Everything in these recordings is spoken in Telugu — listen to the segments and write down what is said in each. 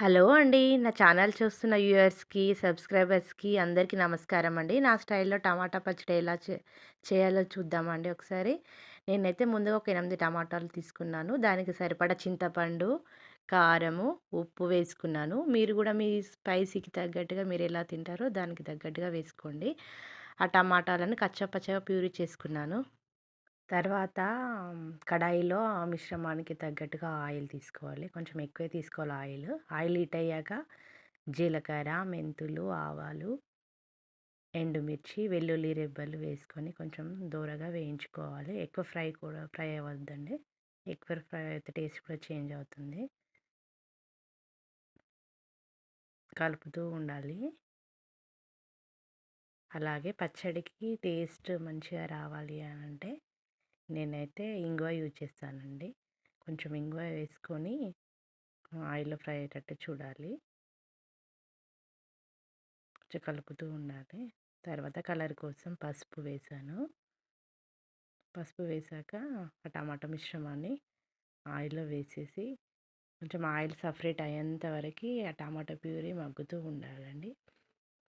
హలో అండి. నా ఛానల్ చూస్తున్న వ్యూయర్స్‌కి, సబ్‌స్క్రైబర్స్‌కి అందరికీ నమస్కారం అండి. నా స్టైల్‌లో టమాటా పచ్చడి ఎలా చేయాలో చూద్దామా అండి ఒకసారి. నేనైతే ముందుగా ఒక 8 టమాటాలు తీసుకున్నాను. దానికి సరిపడా చింతపండు, కారము, ఉప్పు వేసుకున్నాను. మీరు గూడా మీ స్పైసీకి తగ్గట్టుగా మీరెలా తింటారో దానికి తగ్గట్టుగా వేసుకోండి. ఆ టమాటాలను కచ్చాపచ్చాగా ప్యూరీ చేసుకున్నాను. తర్వాత కడాయిలో ఆ మిశ్రమానికి తగ్గట్టుగా ఆయిల్ తీసుకోవాలి. కొంచెం ఎక్కువే తీసుకోవాలి ఆయిల్. ఆయిల్ హీట్ అయ్యాక జీలకర్ర, మెంతులు, ఆవాలు, ఎండుమిర్చి, వెల్లుల్లి రెబ్బలు వేసుకొని కొంచెం దూరగా వేయించుకోవాలి. ఎక్కువ ఫ్రై అవ్వద్దండి. ఎక్కువ ఫ్రై అయితే టేస్ట్ కూడా చేంజ్ అవుతుంది. కలుపుతూ ఉండాలి. అలాగే పచ్చడికి టేస్ట్ మంచిగా రావాలి అనంటే నేనైతే ఇంగువ యూజ్ చేస్తానండి. కొంచెం ఇంగువ వేసుకొని ఆయిల్‌లో ఫ్రై అయ్యేటట్టు చూడాలి. కొంచెం కలుపుతూ ఉండాలి. తర్వాత కలర్ కోసం పసుపు వేశాను. పసుపు వేశాక ఆ టమాటా మిశ్రమాన్ని ఆయిల్‌లో వేసేసి కొంచెం ఆయిల్ సపరేట్ అయ్యేంత వరకి ఆ టమాటా ప్యూరీ మగ్గుతూ ఉండాలండి.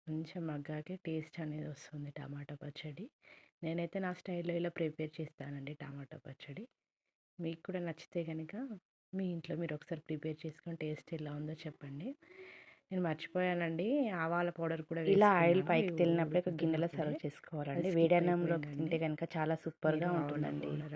కొంచెం మగ్గాకే టేస్ట్ అనేది వస్తుంది టమాటా పచ్చడి. నేనైతే నా స్టైల్‌లో ఇలా ప్రిపేర్ చేస్తానండి టమాటా పచ్చడి. మీకు కూడా నచ్చితే గనుక మీ ఇంట్లో మీరు ఒకసారి ప్రిపేర్ చేసుకొని టేస్ట్ ఎలా ఉందో చెప్పండి. నేను మర్చిపోయానండి. ఆవాల పౌడర్ కూడా ఇలా ఆయిల్ వేసుకున్నాను. పైకి తేలినప్పుడే ఒక గిన్నెలో ఉడుకుతున్నప్పుడే. సర్వ్ చేసుకోవాలండి. అది వేడి స్కిప్ అన్నంలోకి అయిపోయిందండి. తింటే గనుక చాలా సూపర్‌గా మీరు ఆవాల ఉంటుందండి. పౌడర్